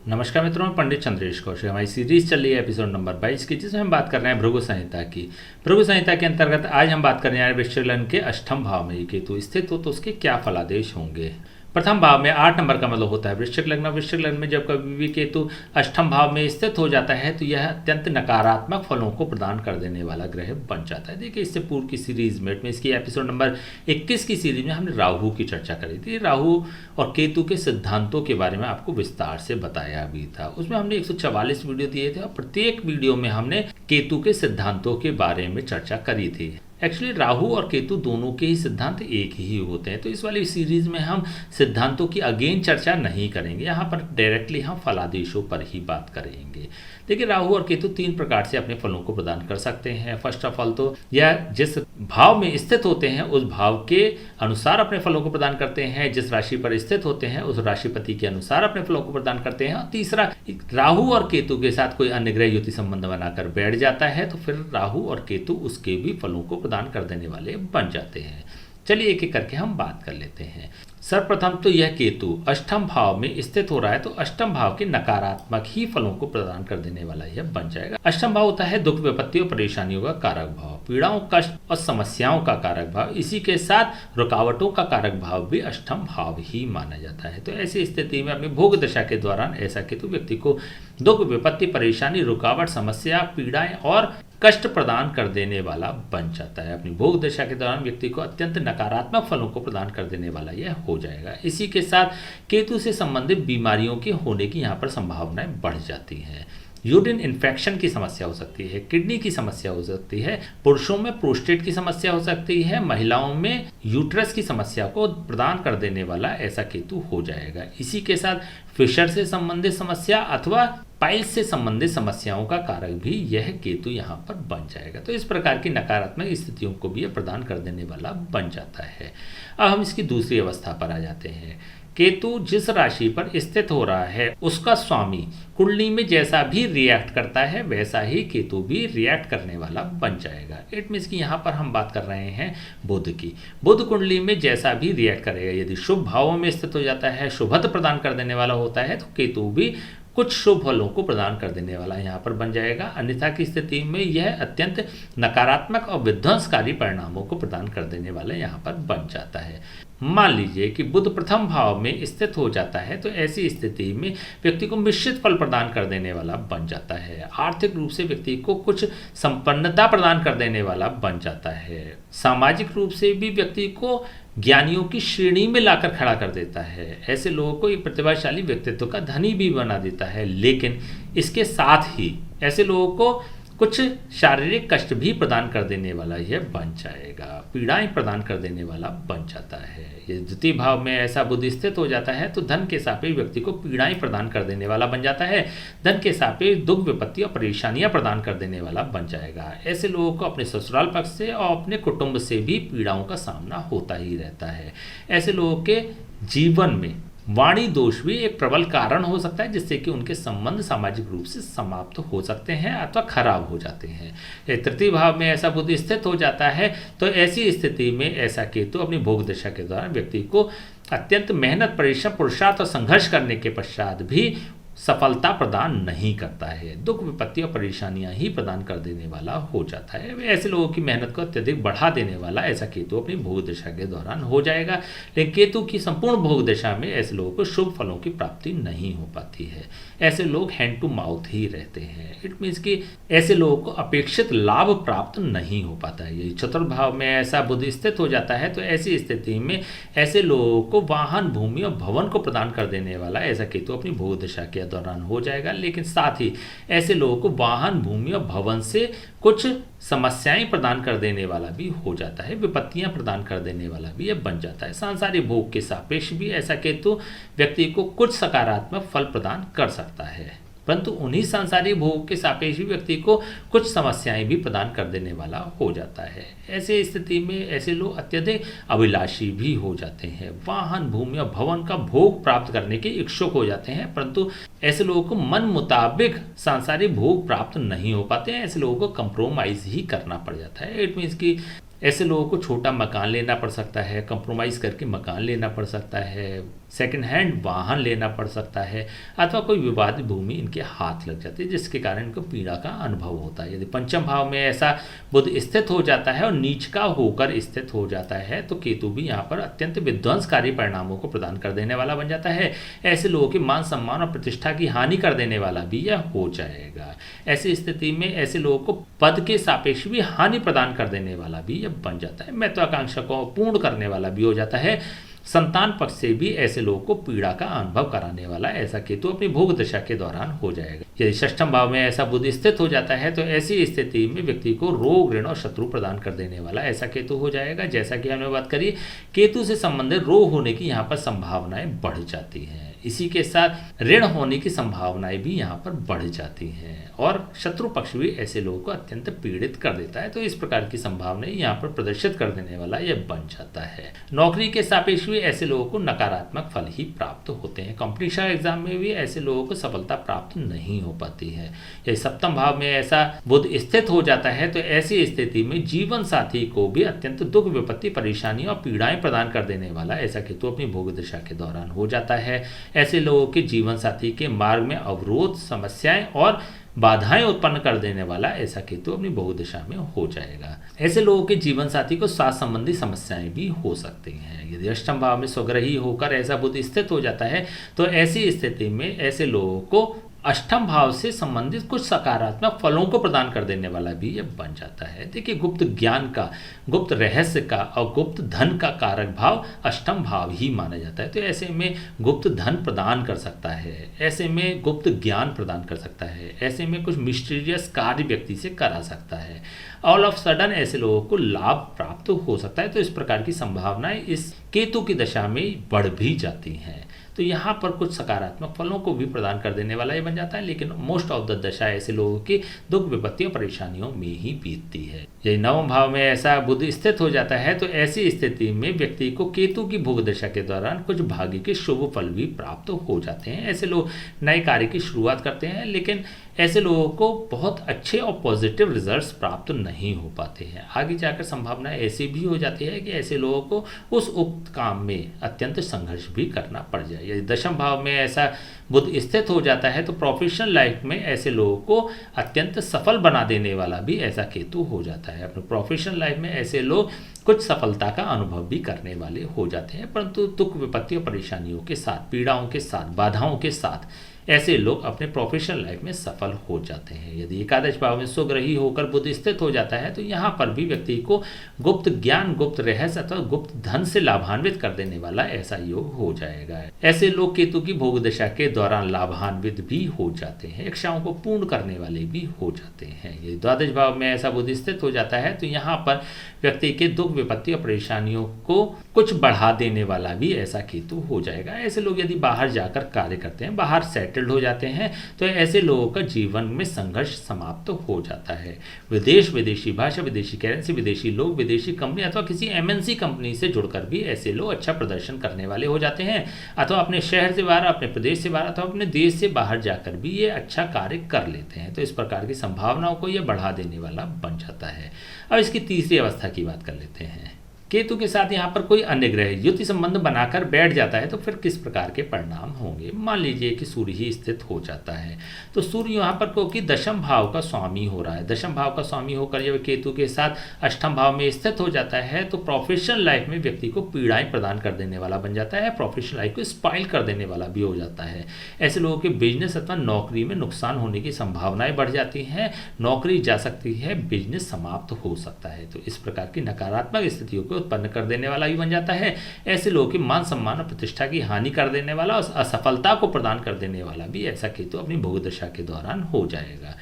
नमस्कार मित्रों, मैं पंडित चंद्रेश कौशिक। हमारी सीरीज चल रही है एपिसोड नंबर 22 की, जिसमें हम बात कर रहे हैं भृगु संहिता की। भृगु संहिता के अंतर्गत आज हम बात करने वाले वृश्चिक लग्न के अष्टम भाव में केतु स्थित हो तो उसके क्या फलादेश होंगे। प्रथम भाव में 8 नंबर का मतलब होता है वृश्चिक लग्न। वृश्चिक लग्न में जब कभी भी केतु अष्टम भाव में स्थित हो जाता है तो यह अत्यंत नकारात्मक फलों को प्रदान कर देने वाला ग्रह बन जाता है। देखिए, इससे पूर्व की सीरीज में इसकी एपिसोड नंबर 21 की सीरीज में हमने राहु की चर्चा करी थी। राहु और केतु के सिद्धांतों के बारे में आपको विस्तार से बताया भी था। उसमें हमने 144 वीडियो दिए थे और प्रत्येक वीडियो में हमने केतु के सिद्धांतों के बारे में चर्चा करी थी। एक्चुअली राहु और केतु दोनों के ही सिद्धांत एक ही होते हैं, तो इस वाली सीरीज में हम सिद्धांतों की अगेन चर्चा नहीं करेंगे। यहाँ पर डायरेक्टली हम फलादेशों पर ही बात करेंगे। देखिए, राहु और केतु 3 प्रकार से अपने फलों को प्रदान कर सकते हैं। फर्स्ट ऑफ ऑल तो यह जिस भाव में स्थित होते हैं उस भाव के अनुसार अपने फलों को प्रदान करते हैं। जिस राशि पर स्थित होते हैं उस राशिपति के अनुसार अपने फलों को प्रदान करते हैं। और तीसरा, राहु और केतु के साथ कोई अन्य ग्रह युति संबंध बनाकर बैठ जाता है तो फिर राहु और केतु उसके भी फलों को प्रदान कर देने वाले बन जाते हैं। चलिए एक एक करके हम बात कर लेते हैं। सर्वप्रथम तो यह केतु अष्टम भाव में स्थित हो रहा है तो अष्टम भाव के नकारात्मक ही फलों को प्रदान कर देने वाला यह बन जाएगा। अष्टम भाव होता है दुख, विपत्ति और परेशानियों का कारक भाव, पीड़ाओं, कष्ट और समस्याओं का कारक भाव। इसी के साथ रुकावटों का कारक भाव भी अष्टम भाव ही माना जाता है। तो ऐसी स्थिति में अपनी भोग दशा के दौरान ऐसा केतु व्यक्ति को दुख, विपत्ति, परेशानी, रुकावट, समस्या, पीड़ाएं और कष्ट प्रदान कर देने वाला बन जाता है। अपनी भोग दशा के दौरान व्यक्ति को अत्यंत नकारात्मक फलों को प्रदान कर देने वाला यह हो जाएगा। इसी के साथ केतु से संबंधित बीमारियों के होने की यहाँ पर संभावनाएं बढ़ जाती हैं। यूरिन इन्फेक्शन की समस्या हो सकती है, किडनी की समस्या हो सकती है, पुरुषों में प्रोस्टेट की समस्या हो सकती है, महिलाओं में यूट्रस की समस्या को प्रदान कर देने वाला ऐसा केतु हो जाएगा। इसी के साथ फिशर से संबंधित समस्या अथवा पाइल्स से संबंधित समस्याओं का कारक भी यह केतु यहाँ पर बन जाएगा। तो इस प्रकार की नकारात्मक स्थितियों को भी यह प्रदान कर देने वाला बन जाता है। अब हम इसकी दूसरी अवस्था पर आ जाते हैं। केतु जिस राशि पर स्थित हो रहा है उसका स्वामी कुंडली में जैसा भी रिएक्ट करता है वैसा ही केतु भी रिएक्ट करने वाला बन जाएगा। इट मीन्स कि यहाँ पर हम बात कर रहे हैं बुध की। बुध कुंडली में जैसा भी रिएक्ट करेगा, यदि शुभ भावों में स्थित हो जाता है, शुभत्व प्रदान कर देने वाला होता है, तो केतु भी कुछ शुभ फलों को प्रदान कर देने वाला यहाँ पर बन जाएगा। अन्यथा की स्थिति में यह अत्यंत नकारात्मक और विध्वंसकारी परिणामों को प्रदान कर देने वाला यहाँ पर बन जाता है। मान लीजिए कि बुध प्रथम भाव में स्थित हो जाता है तो ऐसी स्थिति में व्यक्ति को मिश्रित फल प्रदान कर देने वाला बन जाता है। आर्थिक रूप से व्यक्ति को कुछ संपन्नता प्रदान कर देने वाला बन जाता है। सामाजिक रूप से भी व्यक्ति को ज्ञानियों की श्रेणी में लाकर खड़ा कर देता है। ऐसे लोगों को एक प्रतिभाशाली व्यक्तित्व का धनी भी बना देता है। लेकिन इसके साथ ही ऐसे लोगों को कुछ शारीरिक कष्ट भी प्रदान कर देने वाला यह बन जाएगा, पीड़ाएं प्रदान कर देने वाला बन जाता है। ये द्वितीय भाव में ऐसा बुध स्थित हो जाता है तो धन के सापेक्ष व्यक्ति को पीड़ाएं प्रदान कर देने वाला बन जाता है। धन के सापेक्ष दुख, विपत्ति और परेशानियां प्रदान कर देने वाला बन जाएगा। ऐसे लोगों को अपने ससुराल पक्ष से और अपने कुटुंब से भी पीड़ाओं का सामना होता ही रहता है। ऐसे लोगों के जीवन में वाणी दोष भी एक प्रबल कारण हो सकता है जिससे कि उनके संबंध सामाजिक रूप से समाप्त हो सकते हैं अथवा खराब हो जाते हैं। तृतीय भाव में ऐसा बुध स्थित हो जाता है तो ऐसी स्थिति में ऐसा केतु अपनी भोग दशा के दौरान व्यक्ति को अत्यंत मेहनत, परिश्रम, पुरुषार्थ और संघर्ष करने के पश्चात भी सफलता प्रदान नहीं करता है। दुख, विपत्ति और परेशानियां ही प्रदान कर देने वाला हो जाता है। ऐसे लोगों की मेहनत को अत्यधिक बढ़ा देने वाला ऐसा केतु अपनी भोग दशा के दौरान हो जाएगा। लेकिन केतु की संपूर्ण भोग दशा में ऐसे लोगों को शुभ फलों की प्राप्ति नहीं हो पाती है। ऐसे लोग हैंड टू माउथ ही रहते हैं। इट मीन्स कि ऐसे लोगों को अपेक्षित लाभ प्राप्त नहीं हो पाता है। यदि चतुर्थ भाव में ऐसा बुध स्थित हो जाता है तो ऐसी स्थिति में ऐसे लोगों को वाहन, भूमि और भवन को प्रदान कर देने वाला ऐसा केतु अपनी भोग दशा के दौरान हो जाएगा। लेकिन साथ ही ऐसे लोगों को वाहन, भूमि और भवन से कुछ समस्याएं प्रदान कर देने वाला भी हो जाता है, विपत्तियां प्रदान कर देने वाला भी यह बन जाता है। सांसारिक भोग के सापेक्ष भी ऐसा केतु व्यक्ति को कुछ सकारात्मक फल प्रदान कर सकता है, परंतु उन्हीं सांसारिक भोग के सापेक्ष भी व्यक्ति को कुछ समस्याएं भी प्रदान कर देने वाला हो जाता है। ऐसे स्थिति में ऐसे लोग अत्यधिक अभिलाषी भी हो जाते हैं, वाहन, भूमि और भवन का भोग प्राप्त करने के इच्छुक हो जाते हैं, परंतु ऐसे लोगों को मन मुताबिक सांसारिक भोग प्राप्त नहीं हो पाते हैं। ऐसे लोगों को कंप्रोमाइज ही करना पड़ जाता है। इट मीन्स कि ऐसे लोगों को छोटा मकान लेना पड़ सकता है, कंप्रोमाइज़ करके मकान लेना पड़ सकता है, सेकंड हैंड वाहन लेना पड़ सकता है, अथवा कोई विवादित भूमि इनके हाथ लग जाती है, जिसके कारण इनको पीड़ा का अनुभव होता है। यदि पंचम भाव में ऐसा बुध स्थित हो जाता है और नीच का होकर स्थित हो जाता है तो केतु भी यहाँ पर अत्यंत विध्वंसकारी परिणामों को प्रदान कर देने वाला बन जाता है। ऐसे लोगों के मान सम्मान और प्रतिष्ठा की हानि कर देने वाला भी यह हो जाएगा। ऐसी स्थिति में ऐसे लोगों को पद के सापेक्ष भी हानि प्रदान कर देने वाला भी यह बन जाता है। महत्वाकांक्षा को पूर्ण करने वाला भी हो जाता है। संतान पक्ष से भी ऐसे लोगों को पीड़ा का अनुभव कराने वाला ऐसा केतु अपनी भोग दशा के दौरान हो जाएगा। यदि षष्ठम भाव में ऐसा बुध स्थित हो जाता है तो ऐसी स्थिति में व्यक्ति को रोग, ऋण और शत्रु प्रदान कर देने वाला ऐसा केतु हो जाएगा। जैसा कि हमने बात करी, केतु से संबंधित रोग होने की यहाँ पर संभावनाएं बढ़ जाती हैं। इसी के साथ ऋण होने की संभावनाएं भी यहाँ पर बढ़ जाती हैं और शत्रु पक्ष भी ऐसे लोगों को अत्यंत पीड़ित कर देता है। तो इस प्रकार की संभावनाएं यहाँ पर प्रदर्शित कर देने वाला यह बन जाता है। नौकरी के सापेक्ष भी ऐसे लोगों को नकारात्मक फल ही प्राप्त होते हैं। कॉम्पिटिशन एग्जाम में भी ऐसे लोगों को सफलता प्राप्त नहीं हो पाती है। यदि सप्तम भाव में ऐसा बुध स्थित हो जाता है तो ऐसी स्थिति में जीवन साथी को भी अत्यंत दुख, विपत्ति, परेशानी और पीड़ाएं प्रदान कर देने वाला ऐसा केतु अपनी भोग दशा के दौरान हो जाता है। ऐसे लोगों के जीवन साथी के मार्ग में अवरोध, समस्याएं और बाधाएं उत्पन्न कर देने वाला ऐसा केतु अपनी भोग दशा में हो जाएगा। ऐसे लोगों के जीवन साथी को स्वास्थ्य संबंधी समस्याएं भी हो सकती हैं। यदि अष्टम भाव में स्वग्रही होकर ऐसा बुध स्थित हो जाता है तो ऐसी स्थिति में ऐसे लोगों को अष्टम भाव से संबंधित कुछ सकारात्मक फलों को प्रदान कर देने वाला भी यह बन जाता है। देखिए, गुप्त ज्ञान का, गुप्त रहस्य का और गुप्त धन का कारक भाव अष्टम भाव ही माना जाता है। तो ऐसे में गुप्त धन प्रदान कर सकता है, ऐसे में गुप्त ज्ञान प्रदान कर सकता है, ऐसे में कुछ मिस्टीरियस कार्य व्यक्ति से करा सकता है। ऑल ऑफ सडन ऐसे लोगों को लाभ प्राप्त हो सकता है। तो इस प्रकार की संभावनाएं इस केतु की दशा में बढ़ भी जाती हैं। तो यहाँ पर कुछ सकारात्मक फलों को भी प्रदान कर देने वाला ये बन जाता है, लेकिन मोस्ट ऑफ द दशा ऐसे लोगों की दुख, विपत्ति और परेशानियों में ही बीतती है। यदि नवम भाव में ऐसा बुध स्थित हो जाता है तो ऐसी स्थिति में व्यक्ति को केतु की भोग दशा के दौरान कुछ भाग्य के शुभ फल भी प्राप्त हो जाते हैं। ऐसे लोग नए कार्य की शुरुआत करते हैं, लेकिन ऐसे लोगों को बहुत अच्छे और पॉजिटिव रिजल्ट्स प्राप्त नहीं हो पाते हैं। आगे जाकर संभावना ऐसी भी हो जाती है कि ऐसे लोगों को उस उक्त काम में अत्यंत संघर्ष भी करना पड़ जाए। यदि दशम भाव में ऐसा बुध स्थित हो जाता है तो प्रोफेशनल लाइफ में ऐसे लोगों को अत्यंत सफल बना देने वाला भी ऐसा केतु हो जाता है। अपने प्रोफेशनल लाइफ में ऐसे लोग कुछ सफलता का अनुभव भी करने वाले हो जाते हैं, परंतु दुख, विपत्ति और परेशानियों के साथ, पीड़ाओं के साथ, बाधाओं के साथ ऐसे लोग अपने प्रोफेशनल लाइफ में सफल हो जाते हैं। यदि एकादश भाव में स्वग्रही होकर बुध स्थित हो जाता है तो यहाँ पर भी व्यक्ति को गुप्त ज्ञान, गुप्त रहस्य अथवा गुप्त धन से लाभान्वित कर देने वाला ऐसा योग हो जाएगा। ऐसे लोग केतु की भोग दशा के दौरान लाभान्वित भी हो जाते हैं, इच्छाओं को पूर्ण करने वाले भी हो जाते हैं। यदि द्वादश भाव में ऐसा बुध स्थित हो जाता है तो यहाँ पर व्यक्ति के दुख, विपत्ति और परेशानियों को कुछ बढ़ा देने वाला भी ऐसा केतु हो जाएगा। ऐसे लोग यदि बाहर जाकर कार्य करते हैं, बाहर सेटल्ड हो जाते हैं, तो ऐसे लोगों का जीवन में संघर्ष समाप्त हो जाता है। विदेश, विदेशी भाषा, विदेशी करेंसी, विदेशी लोग, विदेशी कंपनी अथवा किसी एमएनसी कंपनी से जुड़कर भी ऐसे लोग अच्छा प्रदर्शन करने वाले हो जाते हैं, अथवा अपने शहर से बाहर, अपने प्रदेश से बाहर अथवा अपने देश से बाहर जाकर भी ये अच्छा कार्य कर लेते हैं। तो इस प्रकार की संभावनाओं को ये बढ़ा देने वाला बन जाता है। अब इसकी तीसरी अवस्था की बात कर लेते हैं। केतु के साथ यहाँ पर कोई अन्य ग्रह युति संबंध बनाकर बैठ जाता है तो फिर किस प्रकार के परिणाम होंगे। मान लीजिए कि सूर्य ही स्थित हो जाता है, तो सूर्य यहाँ पर क्योंकि दशम भाव का स्वामी हो रहा है, दशम भाव का स्वामी होकर जब केतु के साथ अष्टम भाव में स्थित हो जाता है तो प्रोफेशनल लाइफ में व्यक्ति को पीड़ाएं प्रदान कर देने वाला बन जाता है, प्रोफेशनल लाइफ को स्पाइल कर देने वाला भी हो जाता है। ऐसे लोगों के बिजनेस अथवा नौकरी में नुकसान होने की संभावनाएं बढ़ जाती हैं, नौकरी जा सकती है, बिजनेस समाप्त हो सकता है। तो इस प्रकार की नकारात्मक स्थितियों को उत्पन्न कर देने वाला भी बन जाता है। ऐसे लोगों के मान सम्मान और प्रतिष्ठा की हानि कर देने वाला और असफलता को प्रदान कर देने वाला भी ऐसा केतु अपनी भोग दशा के दौरान हो जाएगा।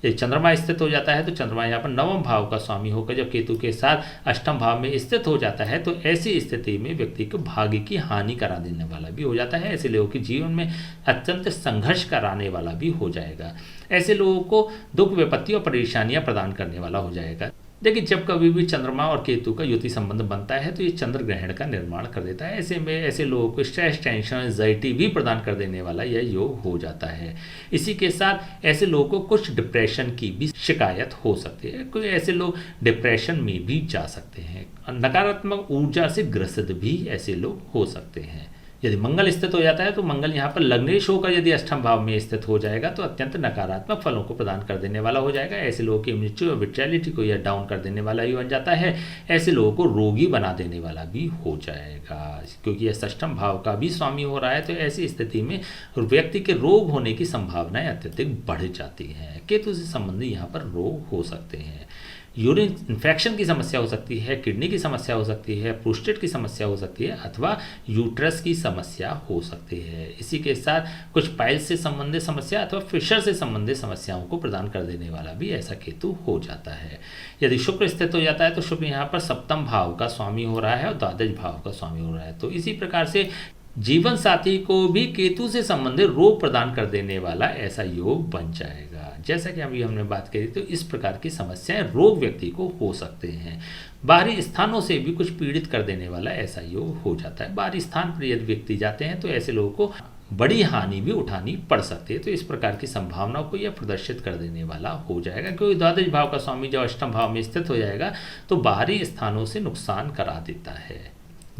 यदि चंद्रमा स्थित हो जाता है तो चंद्रमा यहाँ पर नवम भाव का स्वामी होकर जब केतु के साथ अष्टम भाव में स्थित हो जाता है तो ऐसी स्थिति में व्यक्ति को भाग्य की हानि करा देने वाला भी हो जाता है। ऐसे लोगों के जीवन में अत्यंत संघर्ष कराने वाला भी हो जाएगा। ऐसे लोगों को दुख, विपत्ति और परेशानियां प्रदान करने वाला हो जाएगा। देखिए, जब कभी भी चंद्रमा और केतु का युति संबंध बनता है तो ये चंद्र ग्रहण का निर्माण कर देता है। ऐसे में ऐसे लोगों को स्ट्रेस, टेंशन, एंजाइटी भी प्रदान कर देने वाला यह योग हो जाता है। इसी के साथ ऐसे लोगों को कुछ डिप्रेशन की भी शिकायत हो सकती है, कोई ऐसे लोग डिप्रेशन में भी जा सकते हैं, नकारात्मक ऊर्जा से ग्रसित भी ऐसे लोग हो सकते हैं। यदि मंगल स्थित हो जाता है तो मंगल यहाँ पर लग्नेश होकर यदि अष्टम भाव में स्थित हो जाएगा तो अत्यंत नकारात्मक फलों को प्रदान कर देने वाला हो जाएगा। ऐसे लोगों की इम्यूनिटी और विटैलिटी को यह डाउन कर देने वाला ही बन जाता है। ऐसे लोगों को रोगी बना देने वाला भी हो जाएगा, क्योंकि यह षष्ठम भाव का भी स्वामी हो रहा है। तो ऐसी स्थिति में व्यक्ति के रोग होने की संभावनाएं अत्यधिक बढ़ जाती हैं। केतु से संबंधित यहाँ पर रोग हो सकते हैं। यूरिन इन्फेक्शन की समस्या हो सकती है, किडनी की समस्या हो सकती है, प्रोस्टेट की समस्या हो सकती है, अथवा यूट्रस की समस्या हो सकती है। इसी के साथ कुछ पाइल्स से संबंधित समस्या अथवा फिशर से संबंधित समस्याओं को प्रदान कर देने वाला भी ऐसा केतु हो जाता है। यदि शुक्र स्थित हो जाता है तो शुक्र यहाँ पर सप्तम भाव का स्वामी हो रहा है और द्वादश भाव का स्वामी हो रहा है। तो इसी प्रकार से जीवन साथी को भी केतु से संबंधित रोग प्रदान कर देने वाला ऐसा योग बन जाएगा। जैसा कि अभी हमने बात करी, तो इस प्रकार की समस्याएं रोग व्यक्ति को हो सकते हैं। बाहरी स्थानों से भी कुछ पीड़ित कर देने वाला ऐसा योग हो जाता है। बाहरी स्थान पर यदि व्यक्ति जाते हैं तो ऐसे लोगों को बड़ी हानि भी उठानी पड़ सकती है। तो इस प्रकार की संभावनाओं को यह प्रदर्शित कर देने वाला हो जाएगा, क्योंकि द्वादश भाव का स्वामी जब अष्टम भाव में स्थित हो जाएगा तो बाहरी स्थानों से नुकसान करा देता है।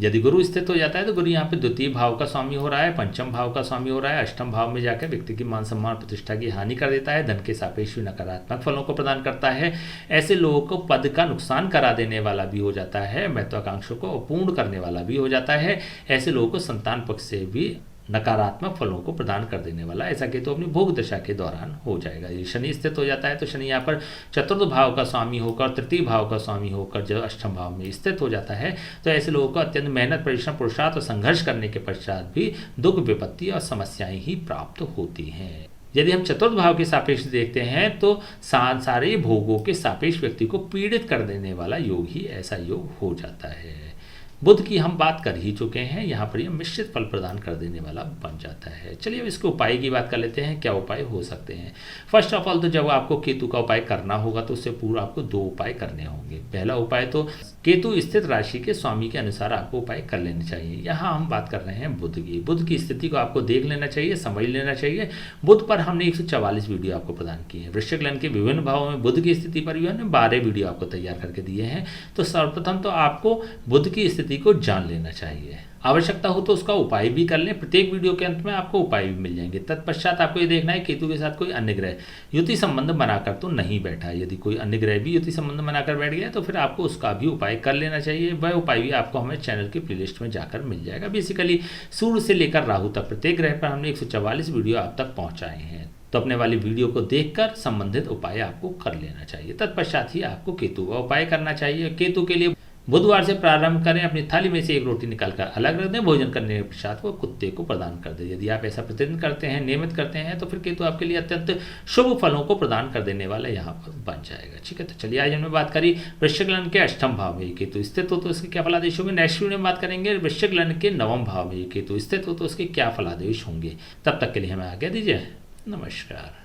यदि गुरु स्थित हो जाता है तो गुरु यहाँ पे द्वितीय भाव का स्वामी हो रहा है, पंचम भाव का स्वामी हो रहा है। अष्टम भाव में जाकर व्यक्ति की मान सम्मान प्रतिष्ठा की हानि कर देता है, धन के सापेक्ष नकारात्मक फलों को प्रदान करता है। ऐसे लोगों को पद का नुकसान करा देने वाला भी हो जाता है, महत्वाकांक्षों को अपूर्ण करने वाला भी हो जाता है। ऐसे लोगों को संतान पक्ष से भी नकारात्मक फलों को प्रदान कर देने वाला ऐसा केतु अपनी भोग दशा के दौरान हो जाएगा। यदि शनि स्थित हो जाता है तो शनि यहाँ पर चतुर्थ भाव का स्वामी होकर, तृतीय भाव का स्वामी होकर जब अष्टम भाव में स्थित हो जाता है तो ऐसे लोगों को अत्यंत मेहनत, परिश्रम, पुरुषार्थ और संघर्ष करने के पश्चात भी दुख, विपत्ति और समस्याएं ही प्राप्त होती हैं। यदि हम चतुर्थ भाव के सापेक्ष देखते हैं तो सारे भोगों के सापेक्ष व्यक्ति को पीड़ित कर देने वाला योग ही ऐसा योग हो जाता है। बुध की हम बात कर ही चुके हैं, यहाँ पर यह मिश्रित फल प्रदान कर देने वाला बन जाता है। चलिए अब इसके उपाय की बात कर लेते हैं, क्या उपाय हो सकते हैं। फर्स्ट ऑफ ऑल तो जब आपको केतु का उपाय करना होगा तो उससे पूर्व आपको दो उपाय करने होंगे। पहला उपाय तो केतु स्थित राशि के स्वामी के अनुसार आपको उपाय कर लेने चाहिए। यहाँ हम बात कर रहे हैं बुध की। बुध की स्थिति को आपको देख लेना चाहिए, समझ लेना चाहिए। बुध पर हमने 144 वीडियो आपको प्रदान की है। वृश्चिक लग्न के विभिन्न भावों में बुध की स्थिति पर भी हमने 12 वीडियो आपको तैयार करके दिए हैं। तो सर्वप्रथम तो आपको बुध की स्थिति को जान लेना चाहिए। आवश्यकता हो तो उसका उपाय भी कर लें। प्रत्येक वीडियो के अंत में आपको उपाय भी मिल जाएंगे। तत्पश्चात आपको ये देखना है केतु के साथ कोई अन्य ग्रह युति संबंध बनाकर तो नहीं बैठा है। यदि कोई अन्य ग्रह भी युति संबंध बनाकर बैठ गया तो फिर आपको उसका भी उपाय कर लेना चाहिए। वह उपाय भी आपको हमें चैनल की प्लेलिस्ट में जाकर मिल जाएगा। बेसिकली सूर्य से लेकर राहु तक प्रत्येक ग्रह पर हमने 144 वीडियो आप तक पहुंचाए हैं। तो अपने वाली वीडियो को देखकर संबंधित उपाय आपको कर लेना चाहिए। तत्पश्चात ही आपको केतु का उपाय करना चाहिए। केतु के लिए बुधवार से प्रारंभ करें। अपनी थाली में से एक रोटी निकालकर अलग रख दें। भोजन करने के पश्चात वो कुत्ते को प्रदान कर दें। यदि आप ऐसा प्रतिदिन करते हैं, नियमित करते हैं, तो फिर केतु आपके लिए अत्यंत शुभ फलों को प्रदान कर देने वाला यहाँ पर बन जाएगा। ठीक है, तो चलिए आज हमने बात करी वृश्चिक लग्न के अष्टम भाव में केतु स्थित हो तो उसके क्या फलादेश होंगे। नेक्स्ट वीडियो में बात करेंगे वृश्चिक लग्न के नवम भाव में केतु स्थित हो तो उसके क्या फलादेश होंगे। तब तक के लिए हमें आज्ञा दीजिए। नमस्कार।